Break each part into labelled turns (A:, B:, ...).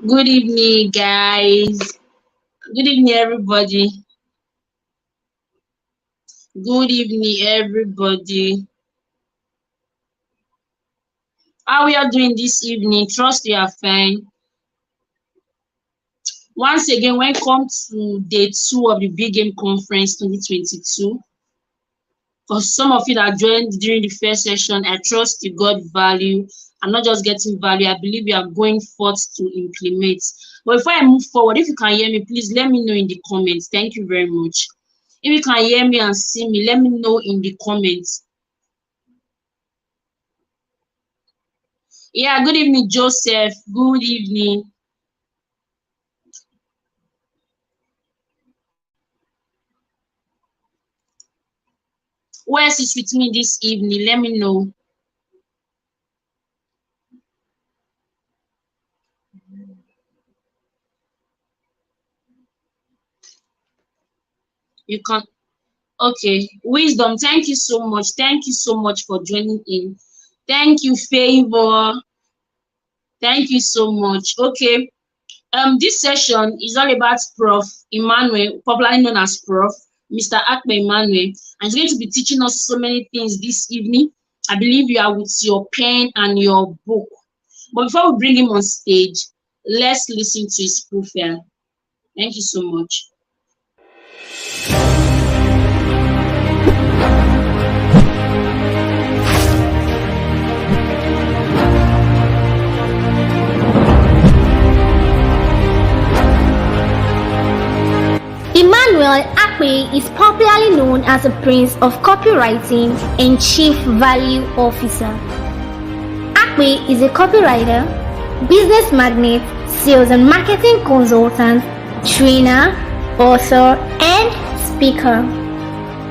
A: Good evening, guys. Good evening, everybody. Good evening, everybody. How we are doing this evening? Trust you are fine. Once again, welcome to day 2 of the Big Game Conference 2022. For some of you that joined during the first session, I trust you got value. I'm not just getting value, I believe you are going forth to implement. But before I move forward, if you can hear me, please let me know in the comments. Thank you very much. If you can hear me and see me, let me know in the comments. Yeah, good evening, Joseph. Good evening. Who else is with me this evening? Let me know. You can. Okay. Wisdom, thank you so much. Thank you so much for joining in. Thank you, Favor. Thank you so much. Okay. This session is all about Prof. Emmanuel, popularly known as Prof. Mr. Akpe Emmanuel, and he's going to be teaching us so many things this evening. I believe you are with your pen and your book. But before we bring him on stage, let's listen to his profile. Thank you so much.
B: Emmanuel Akpe is popularly known as the Prince of Copywriting and Chief Value Officer. Akpe is a copywriter, business magnate, sales and marketing consultant, trainer, author, and speaker.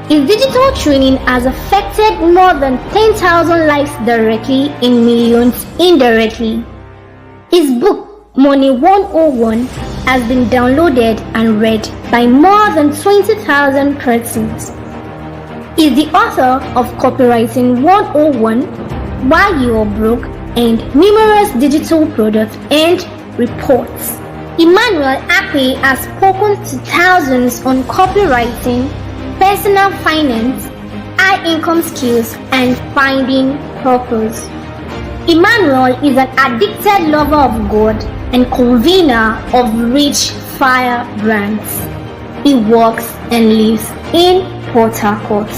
B: His digital training has affected more than 10,000 lives directly and millions indirectly. His book, Money 101, has been downloaded and read by more than 20,000 persons. He is the author of Copywriting 101, Why You Are Broke, and numerous digital products and reports. Emmanuel Akpe has spoken to thousands on copywriting, personal finance, high income skills, and finding purpose. Emmanuel is an addicted lover of God and convener of Rich Fire Brands. He works and lives in Port Harcourt.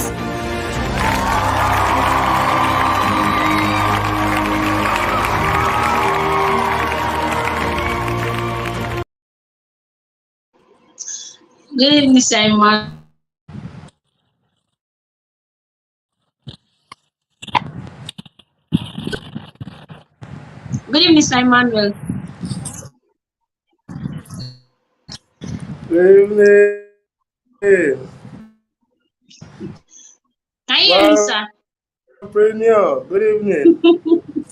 A: Good evening, Simon. Good evening, Emmanuel.
C: Good evening.
A: Can you hear me, sir?
C: Good evening.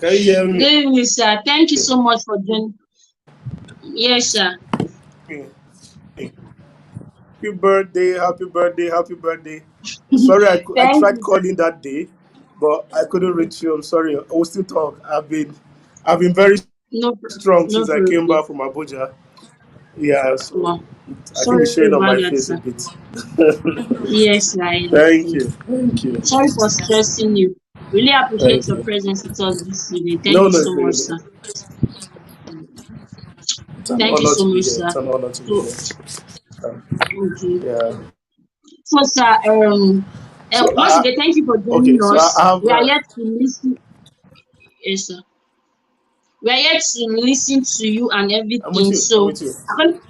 C: Can you hear me?
A: Good evening, sir. Thank you so much for joining. Yes, sir.
C: Happy birthday, happy birthday, happy birthday. Sorry, I tried calling that day, but I couldn't reach you. I'm sorry. I will still talk. I've been very strong since I came back from Abuja. Yeah, so
A: Wow.
C: I think it's showing on my face
A: sir.
C: a bit.
A: Yes, I
C: Thank you. Thank you.
A: Sorry for stressing you. Really appreciate your presence with us this evening. Thank you so much, sir. Thank you so much, sir.
C: It's an honor to be here.
A: Okay.
C: Yeah.
A: So, sir, once again, thank you for joining us. We are yet to listen. Yes, sir. We are yet to listen to you and everything.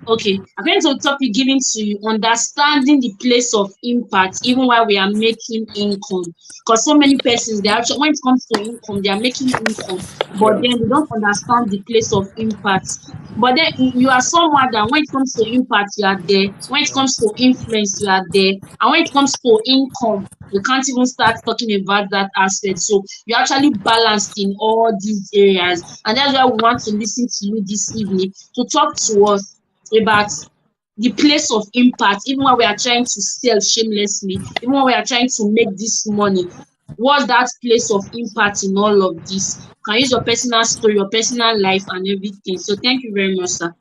A: Okay, I'm going to the topic given to you, understanding the place of impact, even while we are making income. Because so many persons, they actually, when it comes to income, they are making income, but then they don't understand the place of impact. But then you are someone that when it comes to impact, you are there. When it comes to influence, you are there. And when it comes to income, we can't even start talking about that aspect. So you're actually balanced in all these areas. And that's why we want to listen to you this evening to talk to us about the place of impact, even when we are trying to sell shamelessly, even when we are trying to make this money. what's that place of impact in all of this? You can use your personal story, your personal life and everything. So thank you very much, sir.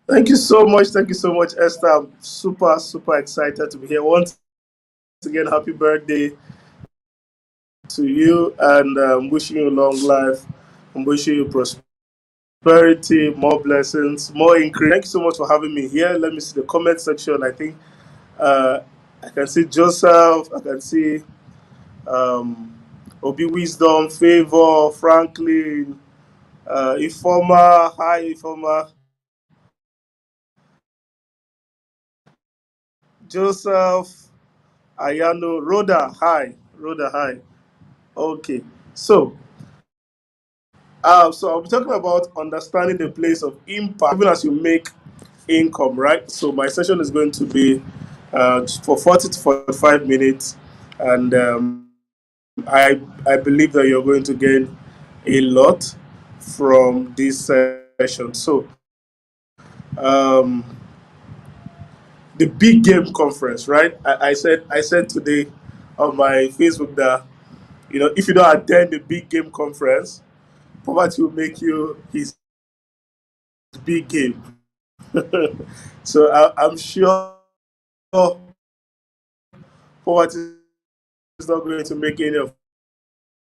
C: Thank you so much. Thank you so much, Esther. I'm super, super excited to be here. Once again, happy birthday to you, and wishing you long life. I'm wishing you prosperity, more blessings, more increase. Thank you so much for having me here. Let me see the comment section. I think uh, I can see Joseph. I can see Obi Wisdom, Favor, Franklin, Ifoma. Hi, Ifoma. Joseph, Ayano, Rhoda. Hi, Rhoda. Hi. Okay. So I'll be talking about understanding the place of impact, even as you make income, right? So my session is going to be for 40 to 45 minutes, and I believe that you're going to gain a lot from this session. So um, the big game conference, right? I said today on my Facebook that if you don't attend the big game conference, poverty will make you his big game. So I'm sure poverty is not going to make any of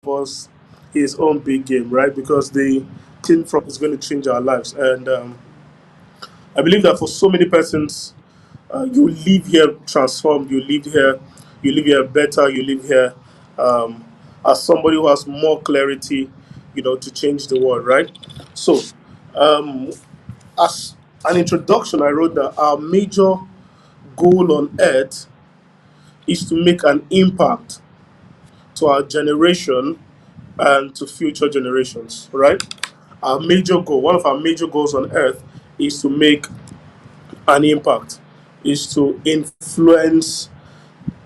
C: us his own big game, right? Because the thing from is going to change our lives, and I believe that for so many persons, you leave here transformed. You live here better. You live here as somebody who has more clarity, to change the world, right? So, um, as an introduction, I wrote that our major goal on earth is to make an impact to our generation and to future generations, right? Our major goal, one of our major goals on earth, is to make an impact, is to influence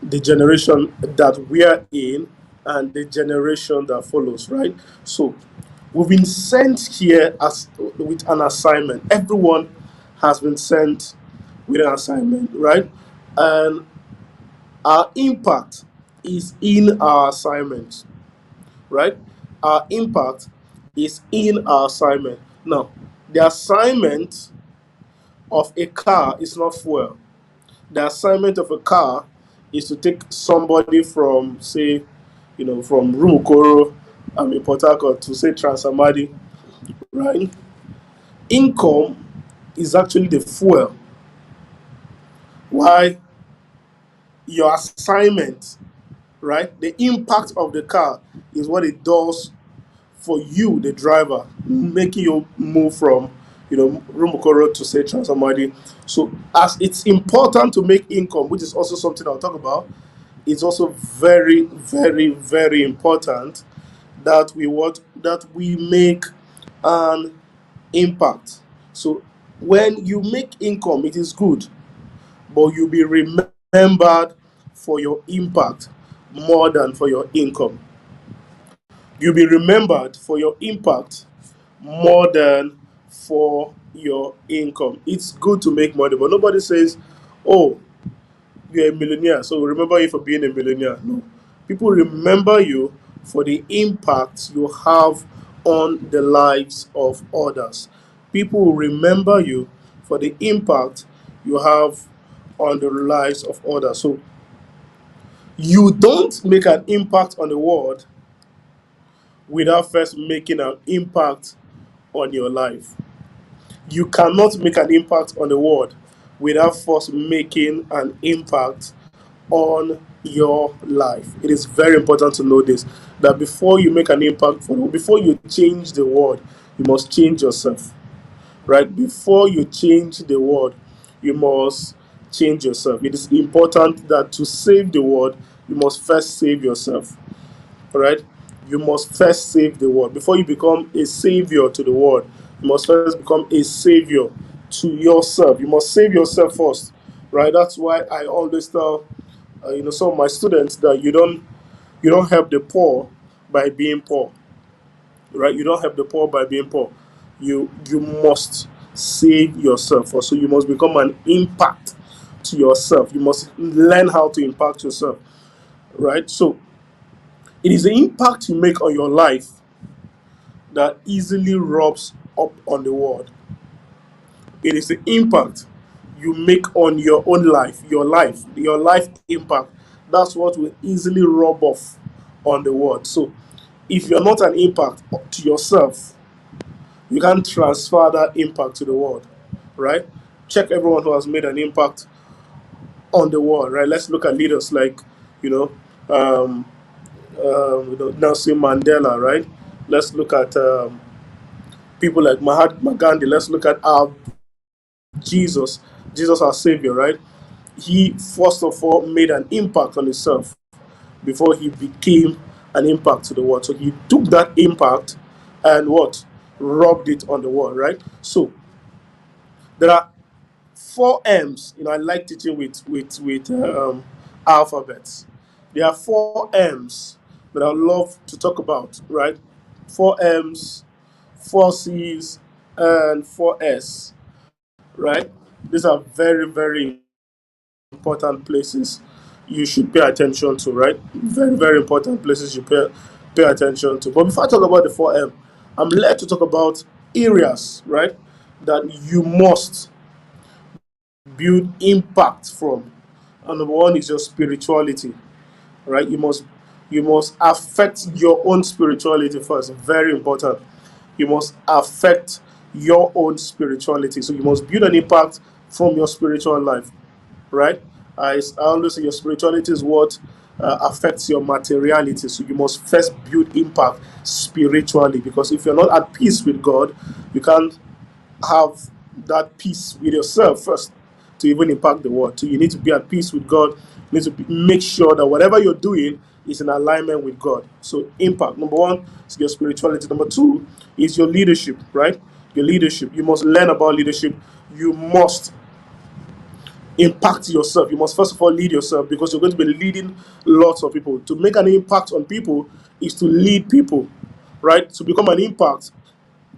C: the generation that we are in and the generation that follows, right? So we've been sent here as with an assignment. Everyone has been sent with an assignment, right? And our impact is in our assignment, right? Our impact is in our assignment. Now, the assignment of a car is not fuel. The assignment of a car is to take somebody from, say, from Rumukoro, in Port Harcourt to, say, Transamadi, right? Income is actually the fuel. Why? Your assignment, right? The impact of the car is what it does for you, the driver, making you move from, Rumukoro to, say, Transamadi. So, as it's important to make income, which is also something I'll talk about, it's also very, very, very important that we make an impact. So when you make income, it is good, but you'll be remembered for your impact more than for your income. You'll be remembered for your impact more than for your income. It's good to make money, but nobody says, oh, you're a millionaire, so we remember you for being a millionaire. No. People remember you for the impact you have on the lives of others. People will remember you for the impact you have on the lives of others. So you don't make an impact on the world without first making an impact on your life. You cannot make an impact on the world without first making an impact on your life. It is very important to know this, that before you make an impact before you change the world, you must change yourself. Right? Before you change the world, you must change yourself. It is important that to save the world, you must first save yourself. Right? You must first save the world. Before you become a savior to the world, you must first become a savior to yourself. You must save yourself first. Right? That's why I always tell some of my students that you don't help the poor by being poor. Right? You don't help the poor by being poor. You must save yourself first. So you must become an impact to yourself. You must learn how to impact yourself. right? So it is the impact you make on your life that easily rubs up on the world. It is the impact you make on your life impact. That's what will easily rub off on the world. So if you're not an impact to yourself, you can't transfer that impact to the world, right? Check everyone who has made an impact on the world, right? Let's look at leaders like, you know, um, Nelson Mandela, right? Let's look at people like Mahatma Gandhi. Let's look at our Jesus, our Savior, right? He first of all made an impact on himself before he became an impact to the world. So he took that impact and what? Rubbed it on the world, right? So there are four M's. I like teaching with alphabets. There are four M's that I love to talk about, right? Four M's, four C's, and four S, right? These are very, very important places you should pay attention to, right? Very, very important places you pay attention to. But before I talk about the 4M, I'm led to talk about areas, right, that you must build impact from. And number one is your spirituality, right? You must affect your own spirituality first. Very important. You must affect your own spirituality. So you must build an impact from your spiritual life, right? I always say your spirituality is what affects your materiality. So you must first build impact spiritually, because if you're not at peace with God, you can't have that peace with yourself first to even impact the world. So you need to be at peace with God. You need to make sure that whatever you're doing is in alignment with God. So impact, number one, is your spirituality. Number two is your leadership, right? Your leadership. You must learn about leadership. You must impact yourself. You must first of all lead yourself, because you're going to be leading lots of people. To make an impact on people is to lead people, right? To become an impact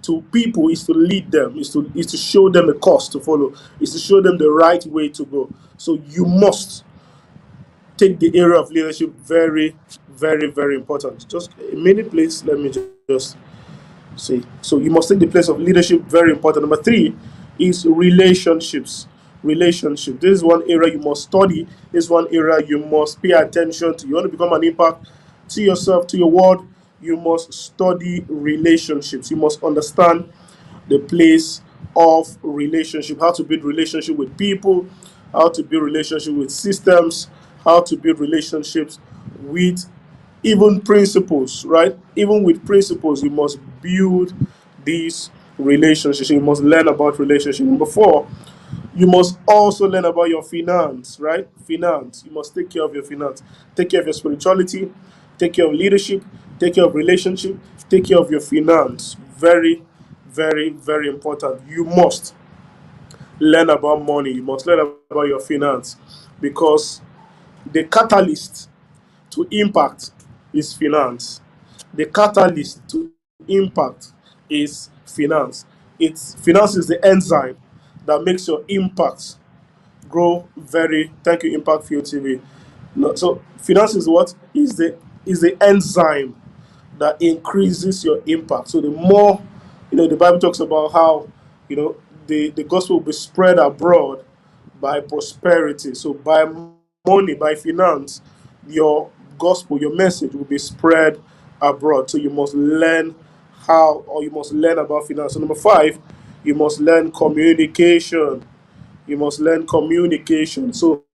C: to people is to lead them, is to show them a course to follow, is to show them the right way to go. So you must take the area of leadership very, very, very important. Just a minute, please. Let me just see. So you must take the place of leadership, very important. Number three is relationships. Relationship. This is one area you must study. This is one area you must pay attention to. You want to become an impact to yourself, to your world, you must study relationships. You must understand the place of relationship, how to build relationship with people, how to build relationship with systems, how to build relationships with even principles, right? Even with principles, you must build these relationships. You must learn about relationship. Number four, you must also learn about your finance, right? Finance. You must take care of your finance. Take care of your spirituality. Take care of leadership. Take care of relationship. Take care of your finance. Very, very, very important. You must learn about money. You must learn about your finance, because the catalyst to impact is finance. The catalyst to impact is finance. Finance is the enzyme that makes your impact grow very. Thank you, Impact Field TV. No, so finance is what is the enzyme that increases your impact. So the more, the Bible talks about how, the gospel will be spread abroad by prosperity. So by money, by finance, your gospel, your message will be spread abroad. So you must learn how, or you must learn about finance. So number five, you must learn communication. You must learn communication. So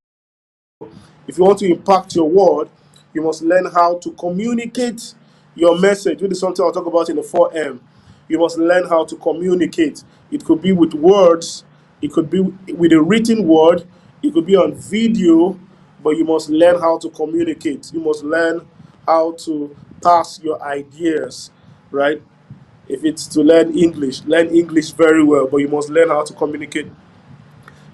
C: if you want to impact your world, you must learn how to communicate your message. This is something I'll talk about in the 4M. You must learn how to communicate. It could be with words, it could be with a written word, it could be on video, but you must learn how to communicate. You must learn how to pass your ideas, right? If it's to learn English very well, but you must learn how to communicate.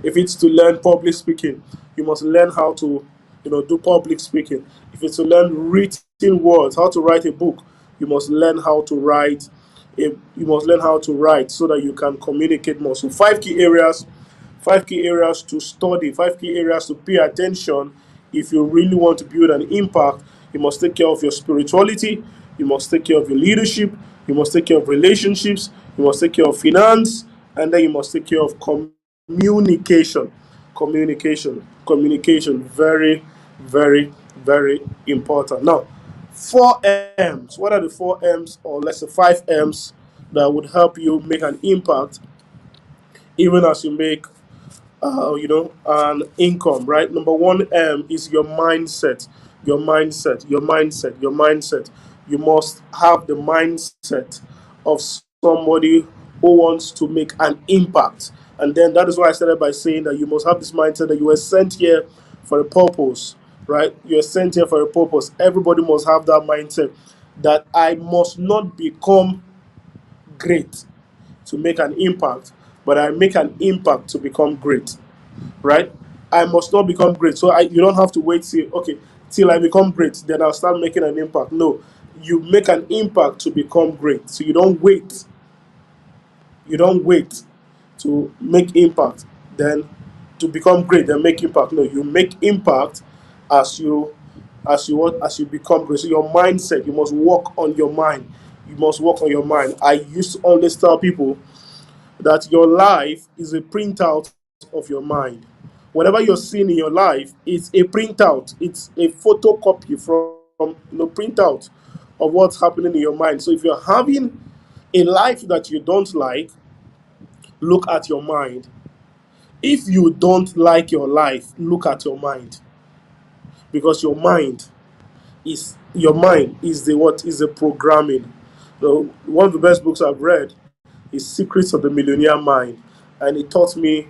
C: If it's to learn public speaking, you must learn how to, do public speaking. If it's to learn written words, how to write a book, you must learn how to write. You must learn how to write so that you can communicate more. So five key areas to study, five key areas to pay attention If you really want to build an impact, you must take care of your spirituality, you must take care of your leadership, you must take care of relationships, you must take care of finance, and then you must take care of communication. Communication, very, very, very important. Now, 4 M's. What are the 4 M's, or let's say 5 M's, that would help you make an impact even as you make an income, right? Number 1 M is your mindset. Your mindset. You must have the mindset of somebody who wants to make an impact. And then that is why I started by saying that you must have this mindset that you were sent here for a purpose, right? You are sent here for a purpose. Everybody must have that mindset that I must not become great to make an impact, but I make an impact to become great, right? I must not become great. So you don't have to wait till I become great, then I'll start making an impact. No, you make an impact to become great. So you don't wait. You don't wait to make impact, then to become great, then make impact. No, you make impact as you become great. So your mindset, you must work on your mind. You must work on your mind. I used to always tell people that your life is a printout of your mind. Whatever you're seeing in your life is a printout. It's a photocopy from printout of what's happening in your mind. So if you're having a life that you don't like, look at your mind. If you don't like your life, look at your mind, because your mind is the programming. One of the best books I've read is Secrets of the Millionaire Mind, and it taught me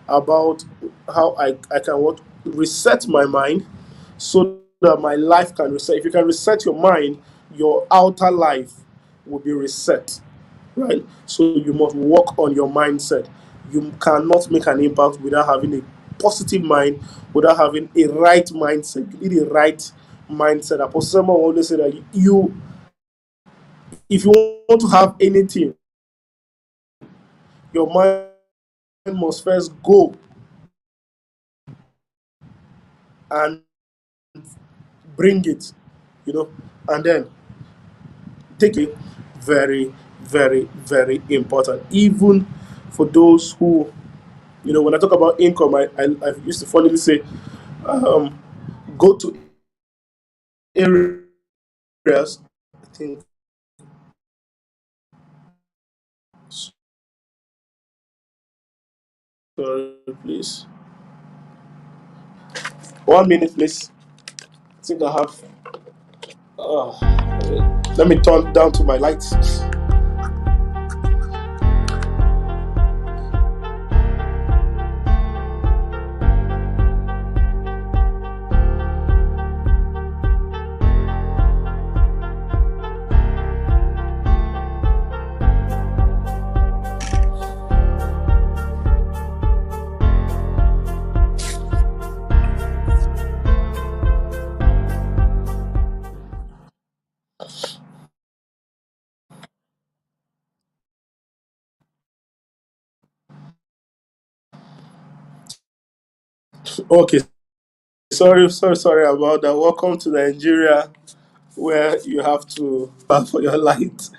C: about how I can reset my mind so that my life can reset. If you can reset your mind, your outer life will be reset, right? So you must work on your mindset. You cannot make an impact without having a positive mind, without having a right mindset. You need a right mindset. Apostle Samuel always say that if you want to have anything, your mind must first go and bring it, and then take it. Very, very, very important. Even for those who, when I talk about income, I used to funnily say, go to areas. I think, sorry, please. 1 minute, please. I think I have. Let me turn down to my lights. Okay, sorry about that. Welcome to Nigeria, where you have to pay for your light.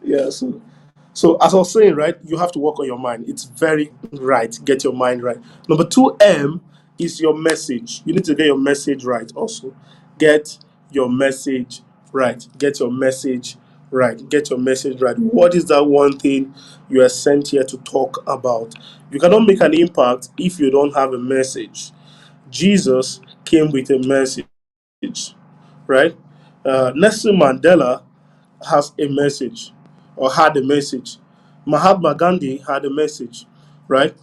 C: Yeah, so as I was saying, right, you have to work on your mind. It's very right. Get your mind right. Number 2 M is your message. You need to get your message right also. Get your message right. Get your message right. Get your message right. What is that one thing you are sent here to talk about? You cannot make an impact if you don't have a message. Jesus came with a message, right? Nelson Mandela has a message, or had a message. Mahatma Gandhi had a message, right?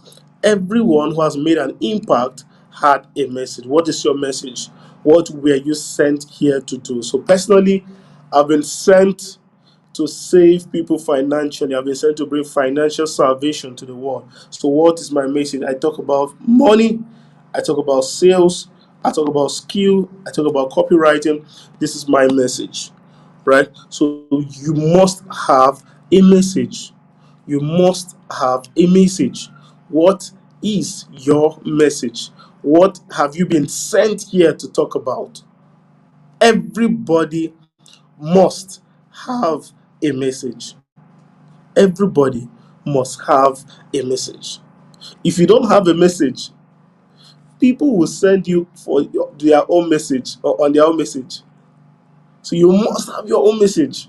C: Everyone who has made an impact had a message. What is your message? What were you sent here to do? So personally, I've been sent to save people financially. I've been sent to bring financial salvation to the world. So what is my message? I talk about money, I talk about sales, I talk about skill, I talk about copywriting. This is my message, right? So you must have a message. You must have a message. What is your message? What have you been sent here to talk about? Everybody must have a message. Everybody must have a message. If you don't have a message, people will send you for their own message or on their own message. So you must have your own message.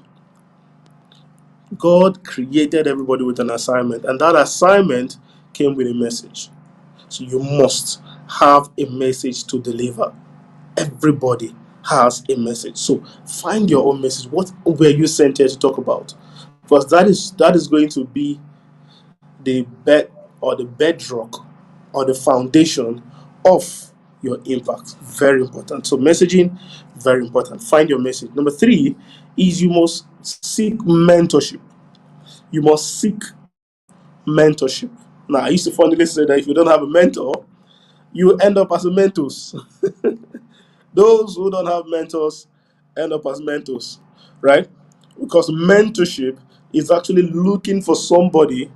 C: God created everybody with an assignment, and that assignment came with a message. So you must have a message to deliver. Everybody has a message. So find your own message. What were you sent here to talk about? Because that is going to be the bed or the bedrock or the foundation of your impact. Very important. So messaging, very important. Find your message. Number 3 is you must seek mentorship. You must seek mentorship. Now, I used to fondly say that if you don't have a mentor, you end up as a mentors. Those who don't have mentors end up as mentors, right? Because mentorship is actually looking for somebody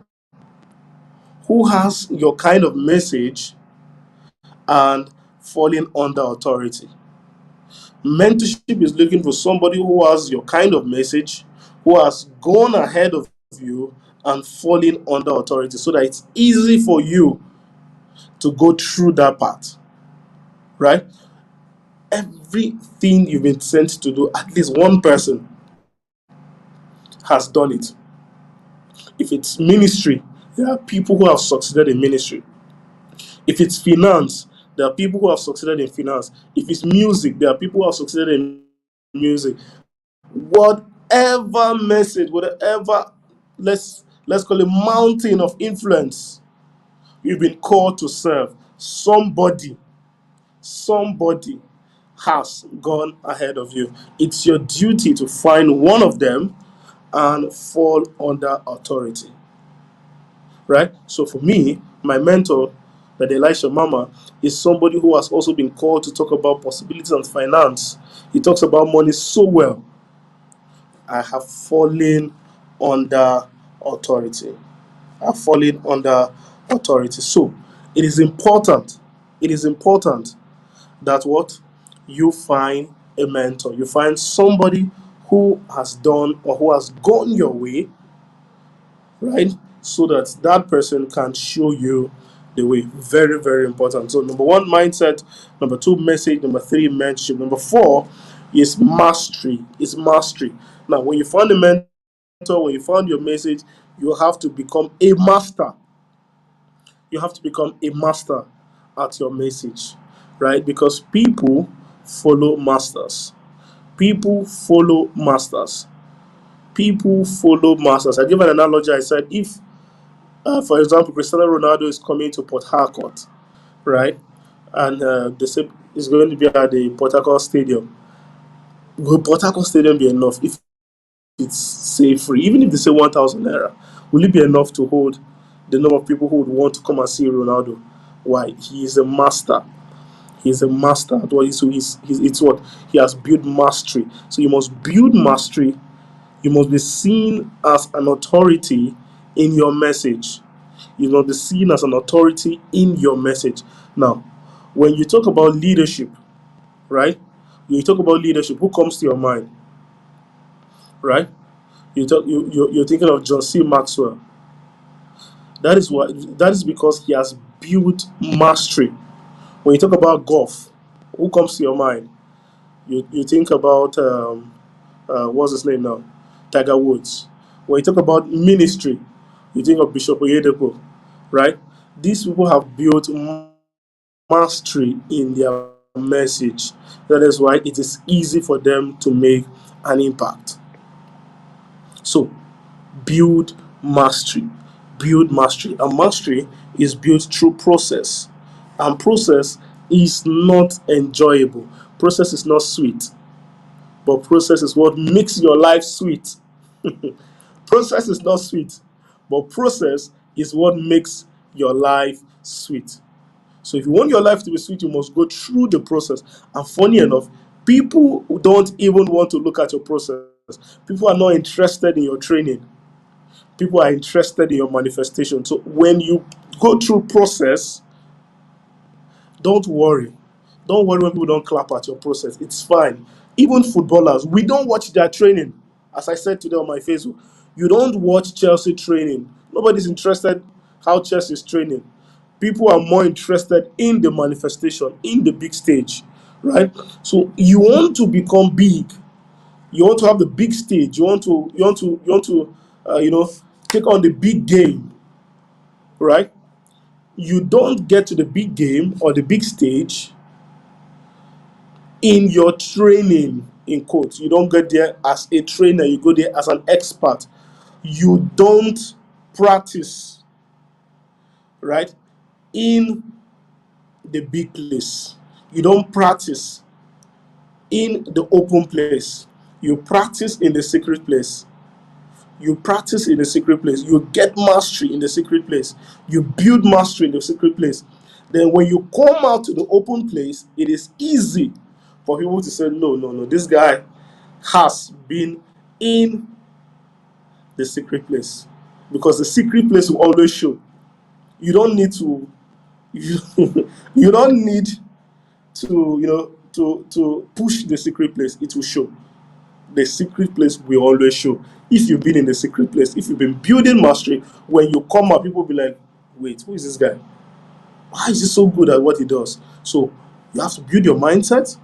C: who has your kind of message and falling under authority. Mentorship is looking for somebody who has your kind of message, who has gone ahead of you and falling under authority so that it's easy for you to go through that path, right? Everything you've been sent to do, at least one person has done it. If it's ministry, there are people who have succeeded in ministry. If it's finance, there are people who have succeeded in finance. If it's music, there are people who have succeeded in music. Whatever message, whatever, let's call it mountain of influence you've been called to serve, somebody has gone ahead of you. It's your duty to find one of them and fall under authority. Right? So for me, my mentor, that Elisha Mama, is somebody who has also been called to talk about possibilities and finance. He talks about money so well. I have fallen under authority. I've fallen under authority. So it is important. It is important that what you find a mentor. You find somebody who has done or who has gone your way, right? So that that person can show you the way. Very, very important. So number 1, mindset. Number 2, message. Number 3, mentorship. Number 4 is mastery. Is mastery. Now, when you find a mentor, when you found your message, you have to become a master. You have to become a master at your message, right? Because people follow masters. People follow masters. People follow masters. I give an analogy. I said, if for example, Cristiano Ronaldo is coming to Port Harcourt, right? And they say it's going to be at the Port Harcourt Stadium. Will Port Harcourt Stadium be enough if it's say free? Even if they say 1,000 naira, will it be enough to hold the number of people who would want to come and see Ronaldo? Why? He is a master. He's a master at what he's, so it's what he has built mastery. So you must build mastery. You must be seen as an authority in your message. You must be seen as an authority in your message. Now, when you talk about leadership, right? When you talk about leadership, who comes to your mind, right? You're thinking of John C. Maxwell. That is because he has built mastery. When you talk about golf, who comes to your mind? You think about what's his name now? Tiger Woods. When you talk about ministry, you think of Bishop Oyedepo, right? These people have built mastery in their message. That is why it is easy for them to make an impact. So, build mastery. Build mastery. And mastery is built through process. And process is not enjoyable. Process is not sweet. But process is what makes your life sweet. Process is not sweet. But process is what makes your life sweet. So if you want your life to be sweet, you must go through the process. And funny enough, people who don't even want to look at your process. People are not interested in your training. People are interested in your manifestation. So when you go through process, Don't worry. Don't worry when people don't clap at your process. It's fine. Even footballers, we don't watch their training. As I said today on my Facebook, you don't watch Chelsea training. Nobody's interested how Chelsea is training. People are more interested in the manifestation, in the big stage, right? So you want to become big. You want to have the big stage. You want to take on the big game, right? You don't get to the big game or the big stage in your training, in quotes. You don't get there as a trainer, you go there as an expert. You don't practice, right, in the big place. You don't practice in the open place. You practice in the secret place. You practice in the secret place. You get mastery in the secret place. You build mastery in the secret place. Then when you come out to the open place, it is easy for people to say, no, no, no, this guy has been in the secret place. Because the secret place will always show. You don't need to, you don't need to push the secret place. It will show. The secret place will always show. If you've been in the secret place, if you've been building mastery, when you come up, people will be like, wait, who is this guy? Why is he so good at what he does? So you have to build your mindset.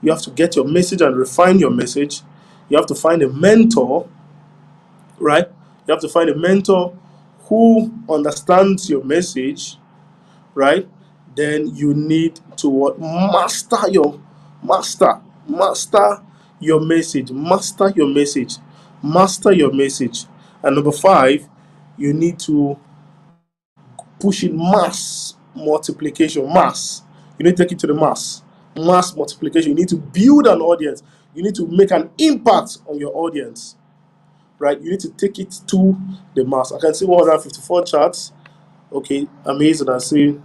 C: You have to get your message and refine your message. You have to find a mentor, right? You have to find a mentor who understands your message, right? Then you need to master your master your message, master your message, master your message. And number 5, you need to push in mass multiplication, mass. You need to take it to the mass multiplication. You need to build an audience. You need to make an impact on your audience, right? You need to take it to the mass. I can see 154 charts. Okay, amazing. I see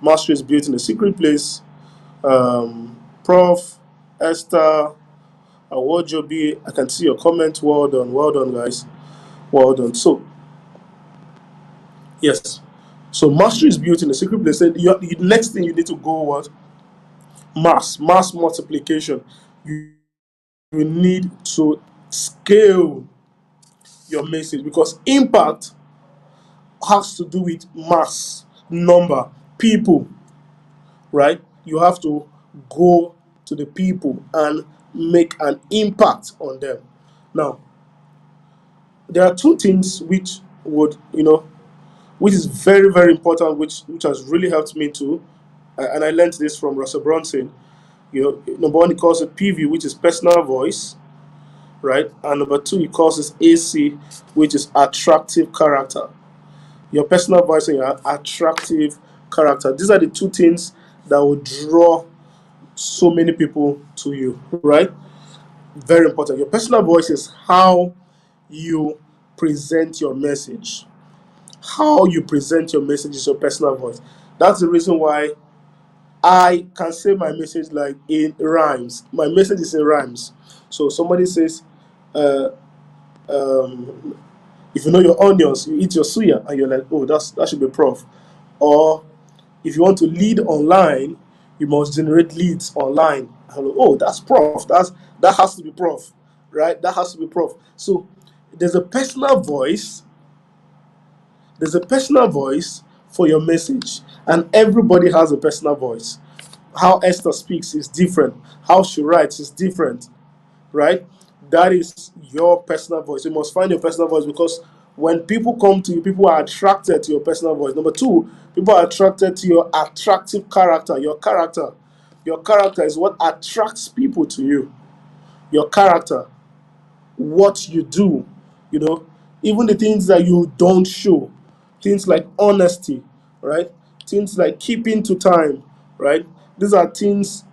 C: mastery is built in a secret place. Prof. Esther Awojobi, I can see your comment. Well done, guys. Well done. So, yes. So mastery is built in a secret place. And the next thing you need to go what? Mass multiplication. You need to scale your message because impact has to do with mass, number, people, right? You have to go to the people and make an impact on them. Now, there are 2 things which would, which is very, very important, which has really helped me too. And I learned this from Russell Brunson. Number 1, he calls it PV, which is personal voice, right? And number 2, he calls it AC, which is attractive character. Your personal voice and your attractive character. These are the 2 things that will draw so many people to you, right? Very important. Your personal voice is how you present your message. How you present your message is your personal voice. That's the reason why I can say my message like in rhymes. My message is in rhymes. So somebody says, if you know your onions, you eat your suya, and you're like, oh, that should be prof. Or if you want to lead online, you must generate leads online. Hello, oh, that's prof. That has to be prof, right? That has to be prof. So there's a personal voice. There's a personal voice for your message, and everybody has a personal voice. How Esther speaks is different. How she writes is different, right? That is your personal voice. You must find your personal voice because when people come to you, people are attracted to your personal voice. Number 2, people are attracted to your attractive character. Your character is what attracts people to you. Your character, what you do, even the things that you don't show, things like honesty, right? Things like keeping to time, right? These are things,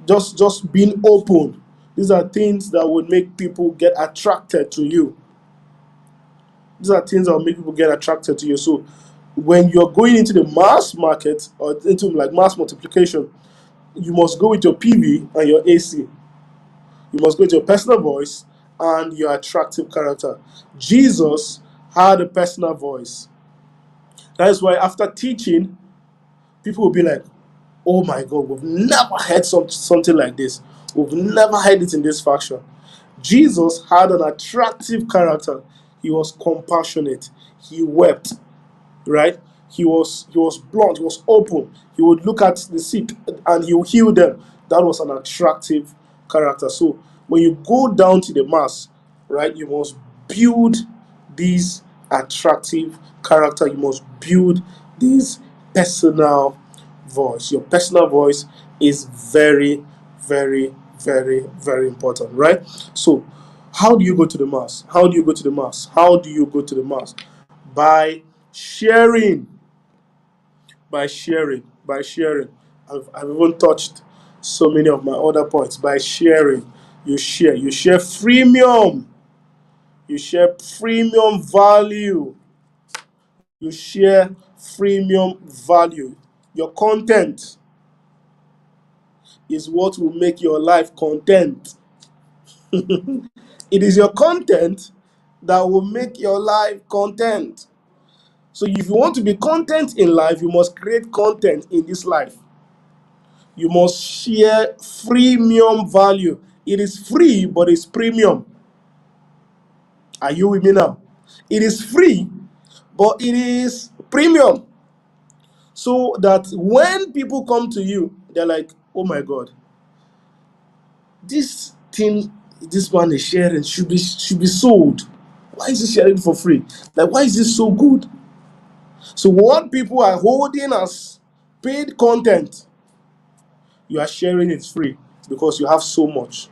C: just being open. These are things that would make people get attracted to you. These are things that will make people get attracted to you. So when you're going into the mass market or into like mass multiplication, you must go with your PV and your AC. You must go with your personal voice and your attractive character. Jesus had a personal voice. That is why after teaching, people will be like, oh my God, we've never heard something like this. We've never heard it in this fashion. Jesus had an attractive character. He was compassionate. He wept, right? He was blunt. He was open. He would look at the sick and he would heal them. That was an attractive character. So when you go down to the mass, right, you must build this attractive character. You must build this personal voice. Your personal voice is very, very, very, very important, right? So how do you go to the mass? How do you go to the mass? How do you go to the mass? By sharing. By sharing. By sharing. I've even touched so many of my other points. By sharing. You share. You share freemium. You share premium value. You share freemium value. Your content is what will make your life content. It is your content that will make your life content. So if you want to be content in life, you must create content in this life. You must share freemium value. It is free, but it's premium. Are you with me now? It is free, but it is premium. So that when people come to you, they're like, oh my God, this thing this man is sharing should be sold. Why is he sharing for free? Like, why is this so good? So what people are holding as paid content, you are sharing it free because you have so much.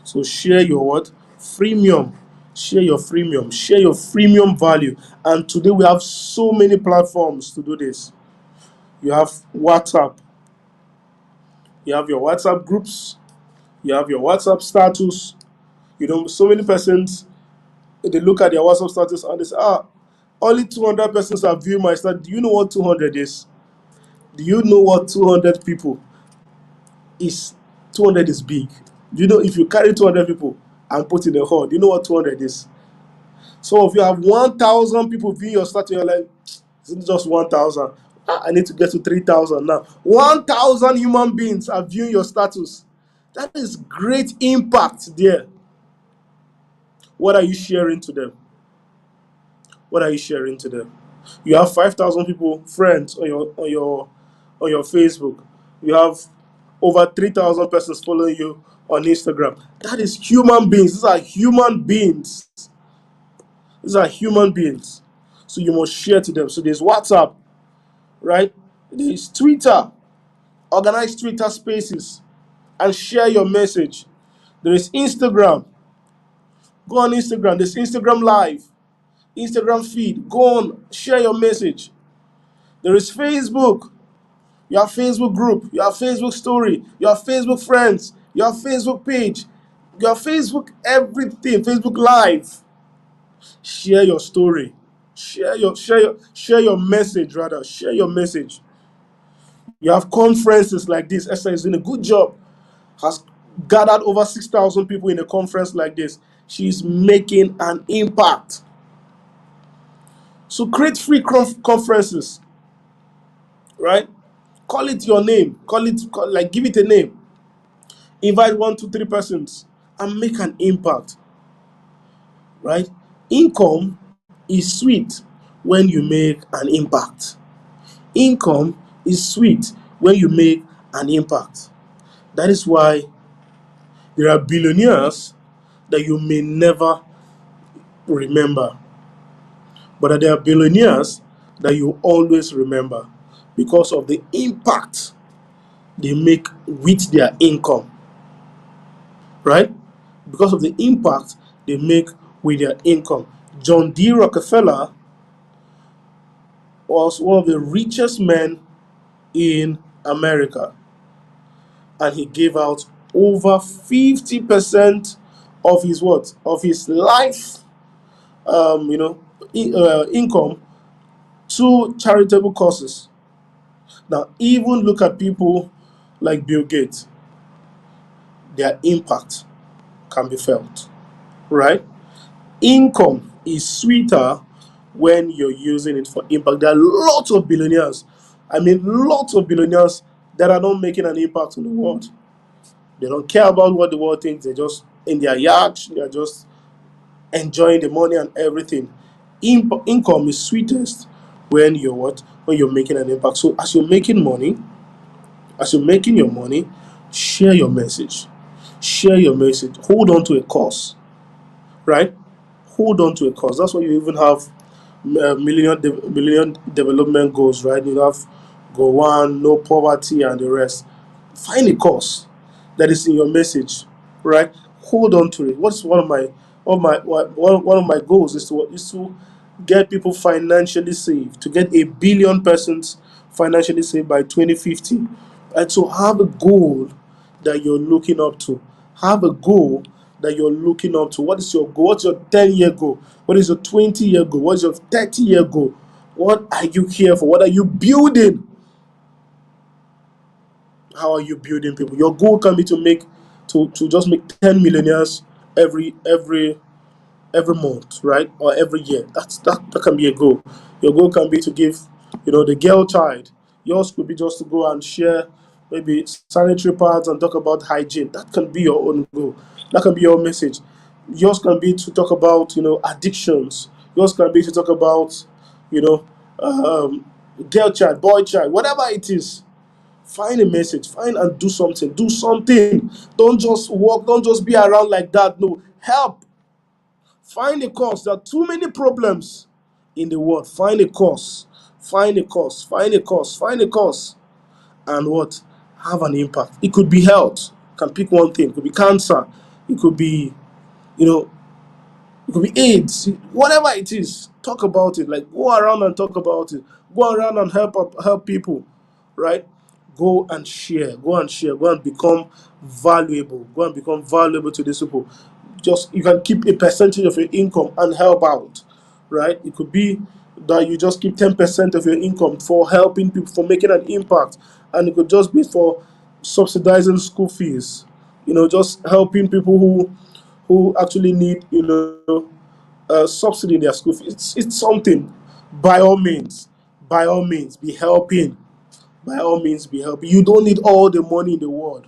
C: So share your what? Freemium. Share your freemium. Share your freemium value. And today we have so many platforms to do this. You have WhatsApp. You have your WhatsApp groups. You have your WhatsApp status. You know, so many persons, they look at their WhatsApp status and they say, only 200 persons have viewed my status. Do you know what 200 is? Do you know what 200 people is? 200 is big. Do you know if you carry 200 people and put in a hall, do you know what 200 is? So if you have 1,000 people viewing your status, you're like, it's just 1,000. I need to get to 3,000 now. 1,000 human beings are viewing your status. That is great impact there. What are you sharing to them? What are you sharing to them? You have 5,000 people, friends on your Facebook. You have over 3,000 persons following you on Instagram. That is human beings. These are human beings. These are human beings. So you must share to them. So there's WhatsApp, right? There's Twitter. Organize Twitter spaces and share your message. There is Instagram. Go on Instagram. There's Instagram Live, Instagram feed. Go on, share your message. There is Facebook. You have Facebook group. You have Facebook story. You have Facebook friends. You have Facebook page. You have Facebook everything. Facebook Live. Share your story. Share your message rather. Share your message. You have conferences like this. Esther is doing a good job. Has gathered over 6,000 people in a conference like this. She's making an impact. So create free conferences, right? Call it your name. Give it a name. Invite 1, 2, 3 persons and make an impact, right? Income is sweet when you make an impact. Income is sweet when you make an impact. That is why there are billionaires that you may never remember, but there are billionaires that you always remember because of the impact they make with their income, right? Because of the impact they make with their income. John D. Rockefeller was one of the richest men in America, and he gave out over 50% of his what? Of his life, income to charitable causes. Now, even look at people like Bill Gates. Their impact can be felt, right? Income is sweeter when you're using it for impact. There are lots of billionaires. Lots of billionaires that are not making an impact on the world. They don't care about what the world thinks. They're just in their yacht. They're just enjoying the money and everything. Income is sweetest when you're what? When you're making an impact. So as you're making your money, share your message. Share your message. Hold on to a cause, right? Hold on to a cause. That's why you even have million development goals, right? You have goal one, no poverty, and the rest. Find a cause that is in your message, right? Hold on to it. What's one of my goals is to get people financially saved, to get 1 billion persons financially saved by 2050, and so have a goal that you're looking up to. Have a goal that you're looking up to. What is your goal? What's your 10-year goal? What is your 20-year goal? What's your 30-year goal? What are you here for? What are you building? How are you building people? Your goal can be to just make 10 millionaires every month, right? Or every year. That can be a goal. Your goal can be to give, the girl child. Yours could be just to go and share maybe sanitary pads and talk about hygiene. That can be your own goal. That can be your message. Yours can be to talk about, addictions. Yours can be to talk about, you know, um, girl child, boy child, whatever it is. Find a message. Find and do something. Do something. Don't just walk. Don't just be around like that. No, help. Find a cause. There are too many problems in the world. Find a cause. Find a cause. Find a cause. Find a cause. And what? Have an impact. It could be health. Can pick one thing. It could be cancer. It could be, you know, it could be AIDS. Whatever it is, talk about it. Like go around and talk about it. Go around and help people, right? Go and share. Go and share. Go and become valuable. Go and become valuable to these people. Just you can keep a percentage of your income and help out, right? It could be that you just keep 10% of your income for helping people, for making an impact, and it could just be for subsidizing school fees. Just helping people who actually need subsidy in their school fees. It's something. By all means be helping. By all means be helping. You don't need all the money in the world.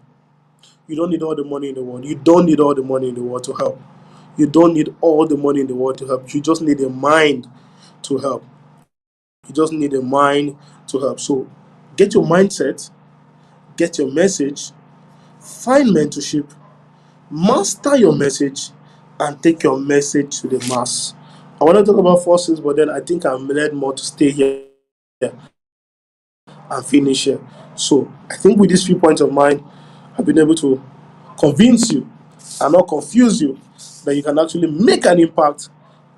C: You don't need all the money in the world. You don't need all the money in the world to help. You don't need all the money in the world to help. You just need a mind to help. You just need a mind to help. So get your mindset, get your message, find mentorship, master your message, and take your message to the mass. I want to talk about forces, but then I think I'm led more to stay here and finish here. So I think with these 3 points of mine, I've been able to convince you and not confuse you that you can actually make an impact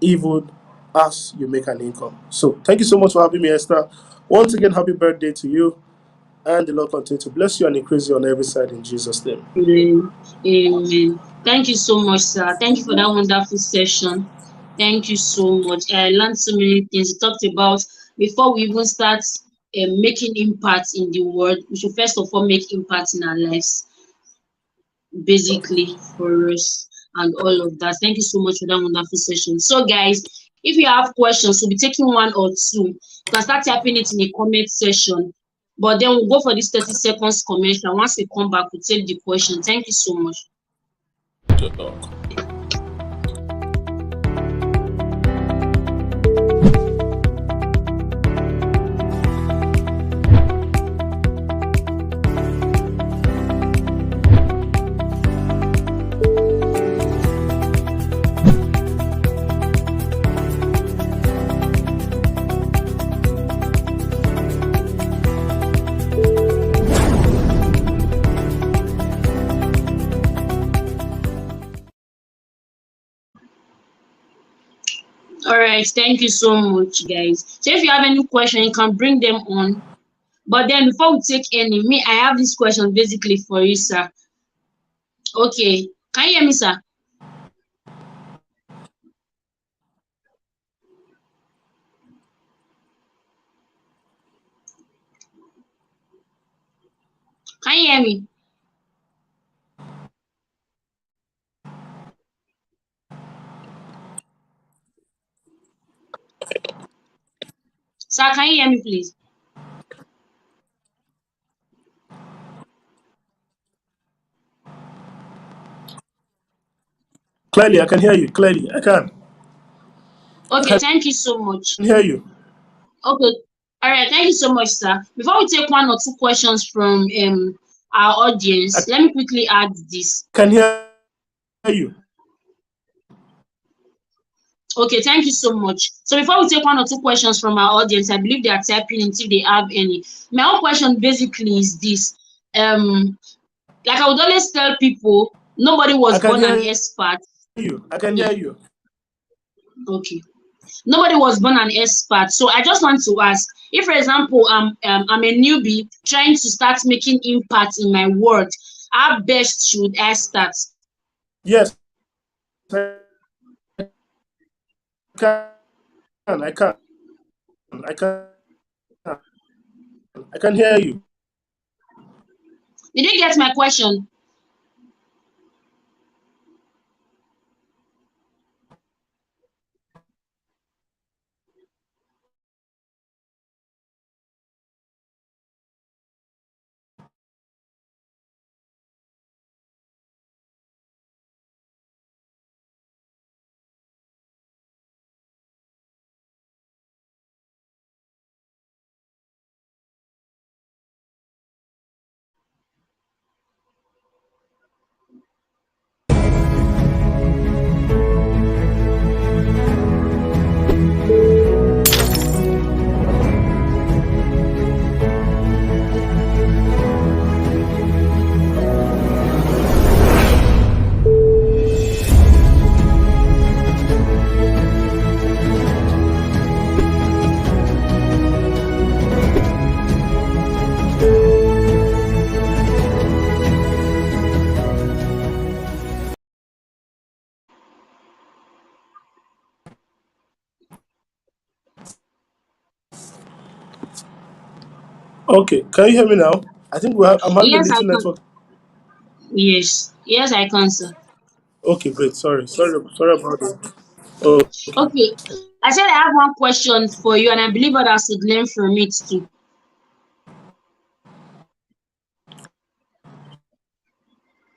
C: even as you make an income. So thank you so much for having me, Esther. Once again, happy birthday to you, and the Lord continue to bless you and increase you on every side in Jesus' name.
A: Amen. Amen. Thank you so much, sir. Thank you for that wonderful session. Thank you so much. I learned so many things. We talked about before we even start making impact in the world, we should first of all make impact in our lives, basically for us and all of that. Thank you so much for that wonderful session. So, guys, if you have questions, we'll be taking one or two. You can start typing it in a comment section. But then we'll go for this 30 seconds commercial. Once we come back, we'll take the question. Thank you so much. All right, thank you so much, guys. So if you have any question, you can bring them on. But then before we take any, I have this question basically for you, sir. Okay, can you hear me, sir? Can you hear me? Sir, can you hear me, please?
C: Clearly, I can hear you. Clearly, I can.
A: Okay, thank you so much.
C: I can hear you.
A: Okay. All right, thank you so much, sir. Before we take one or two questions from our audience, let me quickly add this.
C: Can hear you.
A: Okay, thank you so much. So before we take one or two questions from our audience, I believe they are typing in if they have any. My own question basically is this. Like I would always tell people, nobody was born an expert.
C: I can hear you.
A: Okay. Nobody was born an expert. So I just want to ask, if for example I'm a newbie trying to start making impact in my world, how best should I start?
C: Yes, I can. I can. I can hear you.
A: Did you get my question?
C: Okay, can you hear me now? I think I'm having a
A: Yes, I
C: little
A: can.
C: network.
A: Yes, I can, sir.
C: Okay, great. Sorry about that. Oh,
A: Okay. I said I have one question for you, and I believe others should learn from it too.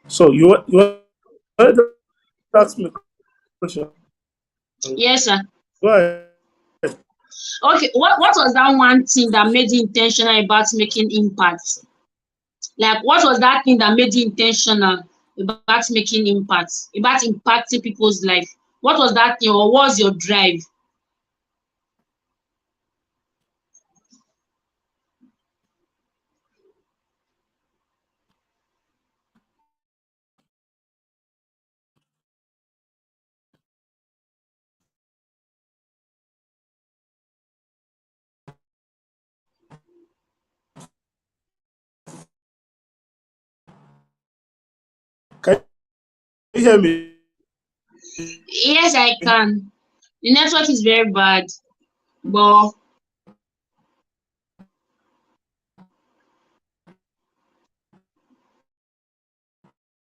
C: so you wanted to ask me a question?
A: Yes, sir.
C: Go ahead.
A: Okay, what was that one thing that made you intentional about making impact? Like, what was that thing that made you intentional about making impact, about impacting people's life? What was that thing, or what was your drive?
C: Can you hear me?
A: Yes, I can. The network is very bad, but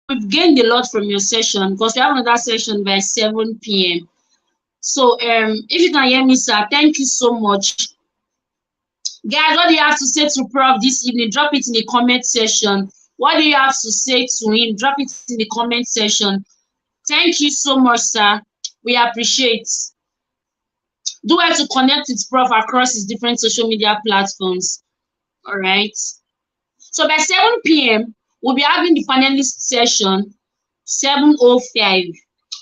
A: we've gained a lot from your session because we have another session by 7 p.m. So if you can hear me, sir, thank you so much. Guys, what do you have to say to Prof this evening? Drop it in the comment section. What do you have to say to him? Drop it in the comment section. Thank you so much, sir. We appreciate. Do well to connect with Prof across his different social media platforms. All right. So by 7 p.m., we'll be having the panelist session, 7:05.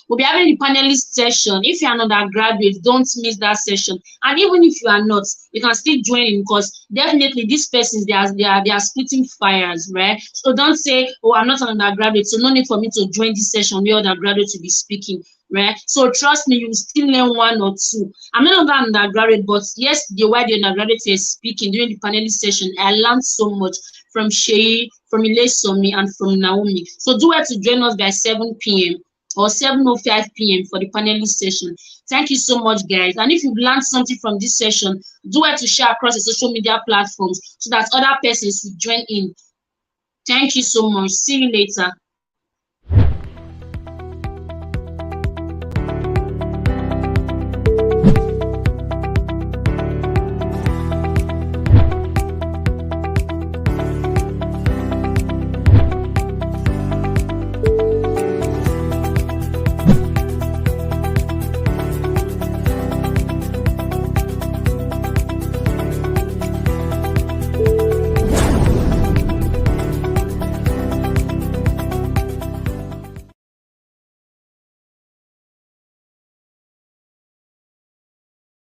A: We'll be having the panelist session. If you're an undergraduate, don't miss that session. And even if you are not, you can still join in because definitely these persons they are splitting fires, right? So don't say, oh, I'm not an undergraduate, so no need for me to join this session where undergraduate to be speaking, right? So trust me, you will still learn one or two. I'm no longer an undergraduate, but yesterday while the undergraduate were speaking during the panelist session, I learned so much from Shei, from Ilesomi, and from Naomi. So do well to join us by 7 p.m. or 7:05 p.m. for the panelist session. Thank you so much, guys. And if you've learned something from this session, do it to share across the social media platforms so that other persons will join in. Thank you so much. See you later.